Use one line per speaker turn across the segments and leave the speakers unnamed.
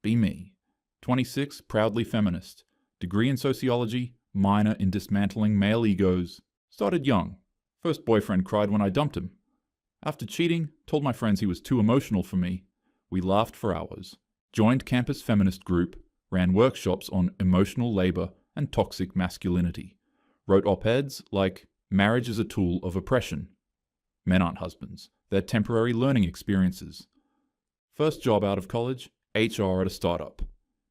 Be me. 26, proudly feminist. Degree in sociology, minor in dismantling male egos. Started young. First boyfriend cried when I dumped him. After cheating, told my friends he was too emotional for me. We laughed for hours. Joined campus feminist group, ran workshops on emotional labor and toxic masculinity. Wrote op-eds like, marriage is a tool of oppression. Men aren't husbands. They're temporary learning experiences. First job out of college, HR at a startup.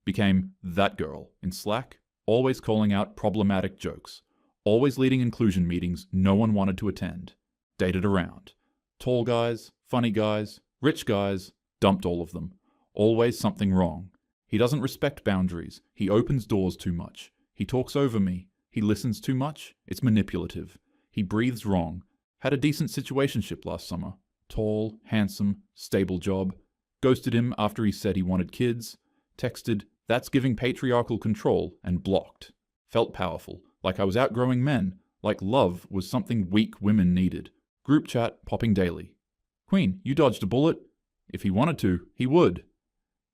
Became that girl in Slack, always calling out problematic jokes. Always leading inclusion meetings no one wanted to attend. Dated around. Tall guys, funny guys, rich guys, dumped all of them. Always something wrong. He doesn't respect boundaries. He opens doors too much. He talks over me. He listens too much. It's manipulative. He breathes wrong. Had a decent situationship last summer. Tall, handsome, stable job. Ghosted him after he said he wanted kids. Texted, "That's giving patriarchal control," and blocked. Felt powerful, like I was outgrowing men, like love was something weak women needed. Group chat popping daily. "Queen, you dodged a bullet." If he wanted to, he would.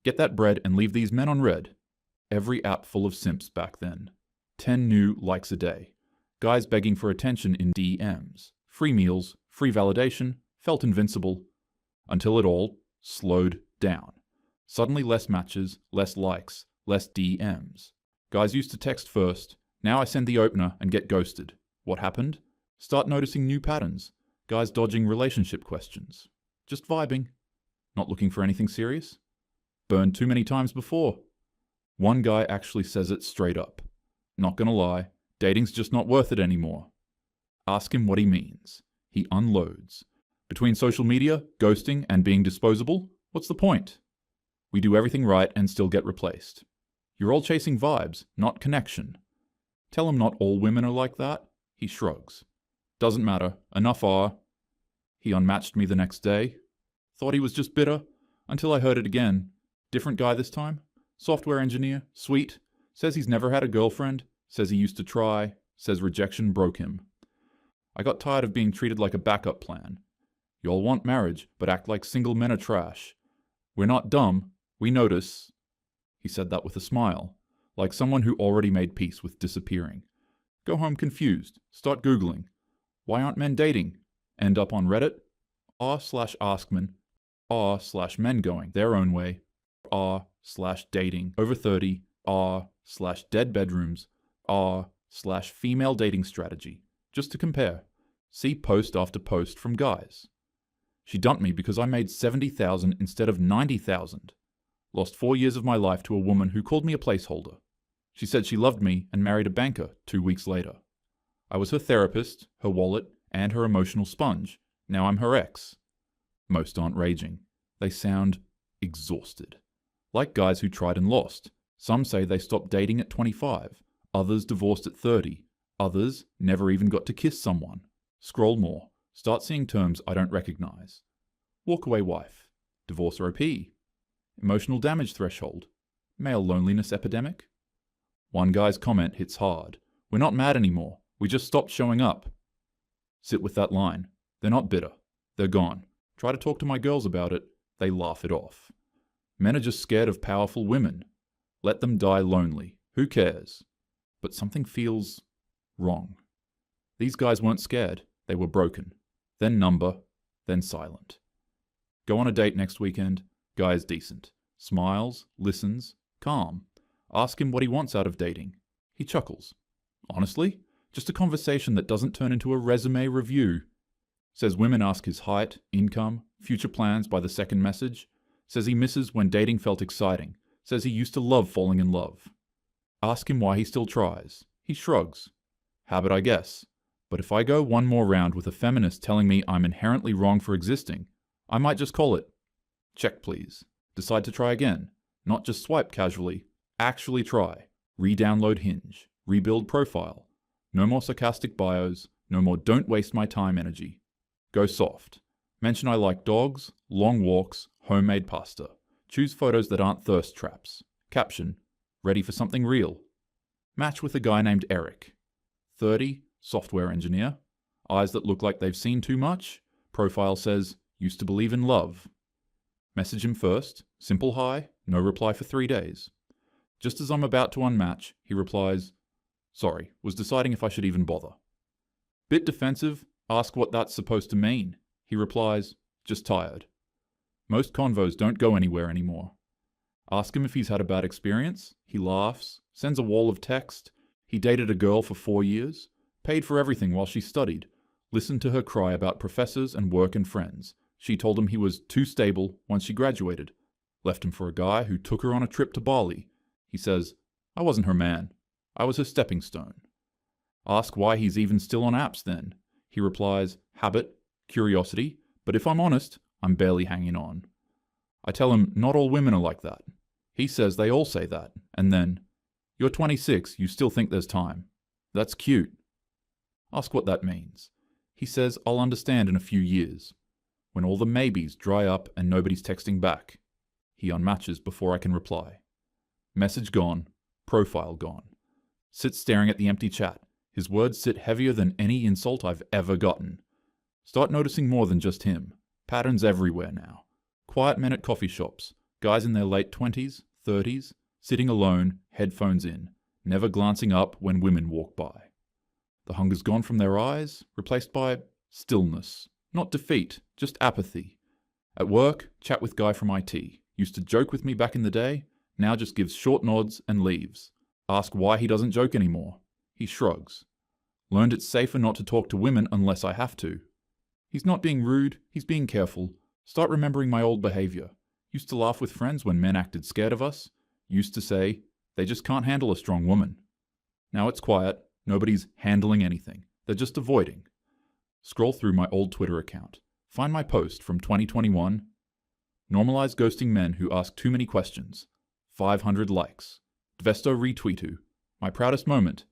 Get that bread and leave these men on red. Every app full of simps back then. 10 new likes a day. Guys begging for attention in DMs. Free meals, free validation, felt invincible. Until it all slowed down. Suddenly less matches, less likes, less DMs. Guys used to text first. Now I send the opener and get ghosted. What happened? Start noticing new patterns. Guys dodging relationship questions. Just vibing. Not looking for anything serious. Burned too many times before. One guy actually says it straight up. Not gonna lie, dating's just not worth it anymore. Ask him what he means. He unloads. Between social media, ghosting, and being disposable, what's the point? We do everything right and still get replaced. You're all chasing vibes, not connection. Tell him not all women are like that. He shrugs. Doesn't matter, enough are. He unmatched me the next day. Thought he was just bitter, until I heard it again. Different guy this time. Software engineer, sweet. Says he's never had a girlfriend. Says he used to try. Says rejection broke him. I got tired of being treated like a backup plan. Y'all want marriage, but act like single men are trash. We're not dumb. We notice. He said that with a smile, like someone who already made peace with disappearing. Go home confused. Start Googling. Why aren't men dating? End up on Reddit? r/askmen. r/men going their own way. r/dating over 30. r/dead bedrooms. r/female dating strategy. Just to compare. See post after post from guys. She dumped me because I made $70,000 instead of $90,000. Lost 4 years of my life to a woman who called me a placeholder. She said she loved me and married a banker 2 weeks later. I was her therapist, her wallet, and her emotional sponge. Now I'm her ex. Most aren't raging. They sound exhausted. Like guys who tried and lost. Some say they stopped dating at 25. Others divorced at 30. Others never even got to kiss someone. Scroll more. Start seeing terms I don't recognize. Walkaway wife. Divorce OP. Emotional damage threshold. Male loneliness epidemic. One guy's comment hits hard. We're not mad anymore. We just stopped showing up. Sit with that line. They're not bitter. They're gone. Try to talk to my girls about it. They laugh it off. Men are just scared of powerful women. Let them die lonely. Who cares? But something feels wrong. These guys weren't scared. They were broken. Then number. Then silent. Go on a date next weekend. Guy is decent. Smiles. Listens. Calm. Ask him what he wants out of dating. He chuckles. Honestly? Just a conversation that doesn't turn into a resume review. Says women ask his height, income, future plans by the second message. Says he misses when dating felt exciting. Says he used to love falling in love. Ask him why he still tries. He shrugs. Habit, I guess. But if I go one more round with a feminist telling me I'm inherently wrong for existing, I might just call it. Check, please. Decide to try again. Not just swipe casually. Actually try. Re-download Hinge. Rebuild profile. No more sarcastic bios. No more don't waste my time energy. Go soft. Mention I like dogs, long walks, homemade pasta. Choose photos that aren't thirst traps. Caption, ready for something real. Match with a guy named Eric. 30, software engineer. Eyes that look like they've seen too much. Profile says, used to believe in love. Message him first. Simple hi, No reply for 3 days. Just as I'm about to unmatch, he replies, "Sorry, was deciding if I should even bother." Bit defensive, ask what that's supposed to mean. He replies, "Just tired." Most convos don't go anywhere anymore. Ask him if he's had a bad experience. He laughs, sends a wall of text. He dated a girl for 4 years, paid for everything while she studied, listened to her cry about professors and work and friends. She told him he was too stable once she graduated. Left him for a guy who took her on a trip to Bali. He says, "I wasn't her man. I was her stepping stone." Ask why he's even still on apps then. He replies, "Habit, curiosity, but if I'm honest, I'm barely hanging on." I tell him not all women are like that. He says they all say that, and then, "You're 26, you still think there's time. That's cute." Ask what that means. He says I'll understand in a few years, when all the maybes dry up and nobody's texting back. He unmatches before I can reply. Message gone, profile gone. Sits staring at the empty chat. His words sit heavier than any insult I've ever gotten. Start noticing more than just him. Patterns everywhere now. Quiet men at coffee shops, guys in their late 20s, 30s, sitting alone, headphones in, never glancing up when women walk by. The hunger's gone from their eyes, replaced by stillness. Not defeat, just apathy. At work, chat with guy from IT. Used to joke with me back in the day, now just gives short nods and leaves. Ask why he doesn't joke anymore. He shrugs. Learned it's safer not to talk to women unless I have to. He's not being rude, he's being careful. Start remembering my old behavior. Used to laugh with friends when men acted scared of us. Used to say, they just can't handle a strong woman. Now it's quiet, nobody's handling anything. They're just avoiding. Scroll through my old Twitter account. Find my post from 2021. Normalize ghosting men who ask too many questions. 500 likes. Dvesto retweetu. My proudest moment.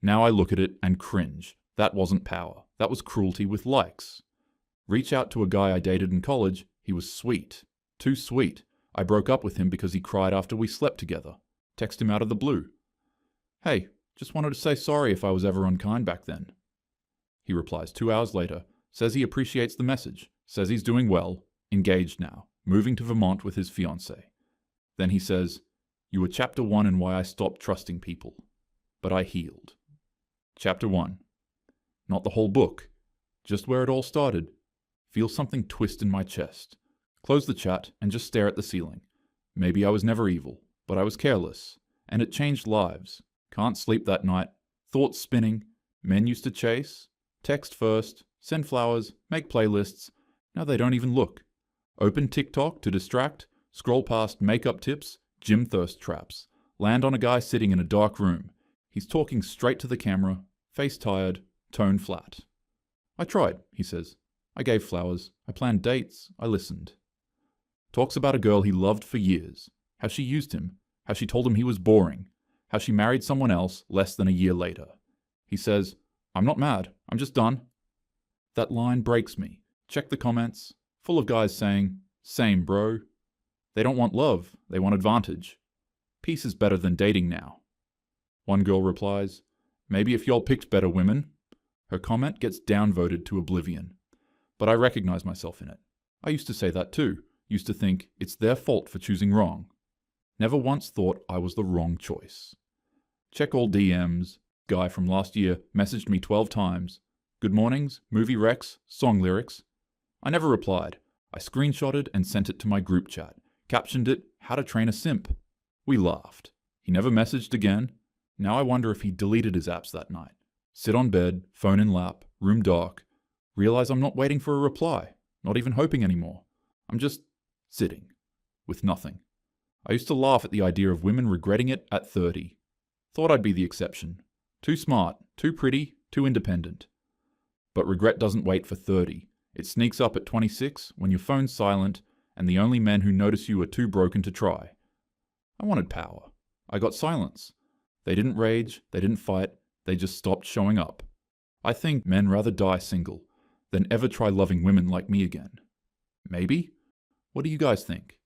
Now I look at it and cringe. That wasn't power. That was cruelty with likes. Reach out to a guy I dated in college. He was sweet. Too sweet. I broke up with him because he cried after we slept together. Text him out of the blue. "Hey, just wanted to say sorry if I was ever unkind back then." He replies 2 hours later, says he appreciates the message, says he's doing well, engaged now, moving to Vermont with his fiancée. Then he says, "You were chapter 1 in why I stopped trusting people. But I healed." Chapter 1. Not the whole book, just where it all started. Feel something twist in my chest. Close the chat and just stare at the ceiling. Maybe I was never evil, but I was careless, and it changed lives. Can't sleep that night, thoughts spinning, men used to chase, text first, send flowers, make playlists, now they don't even look. Open TikTok to distract, scroll past makeup tips, gym thirst traps, land on a guy sitting in a dark room. He's talking straight to the camera, face tired, tone flat. "I tried," he says. "I gave flowers, I planned dates, I listened." Talks about a girl he loved for years, how she used him, how she told him he was boring, how she married someone else less than a year later. He says, "I'm not mad, I'm just done." That line breaks me. Check the comments, full of guys saying, "Same, bro." They don't want love, they want advantage. Peace is better than dating now. One girl replies, "Maybe if y'all picked better women." Her comment gets downvoted to oblivion. But I recognize myself in it. I used to say that too. Used to think it's their fault for choosing wrong. Never once thought I was the wrong choice. Check all DMs. Guy from last year messaged me 12 times. Good mornings, movie recs, song lyrics. I never replied. I screenshotted and sent it to my group chat. Captioned it, "How to Train a Simp." We laughed. He never messaged again. Now I wonder if he deleted his apps that night. Sit on bed, phone in lap, room dark. Realize I'm not waiting for a reply. Not even hoping anymore. I'm just sitting. With nothing. I used to laugh at the idea of women regretting it at 30. Thought I'd be the exception. Too smart, too pretty, too independent. But regret doesn't wait for 30. It sneaks up at 26 when your phone's silent and the only men who notice you are too broken to try. I wanted power. I got silence. They didn't rage, they didn't fight, they just stopped showing up. I think men rather die single than ever try loving women like me again. Maybe? What do you guys think?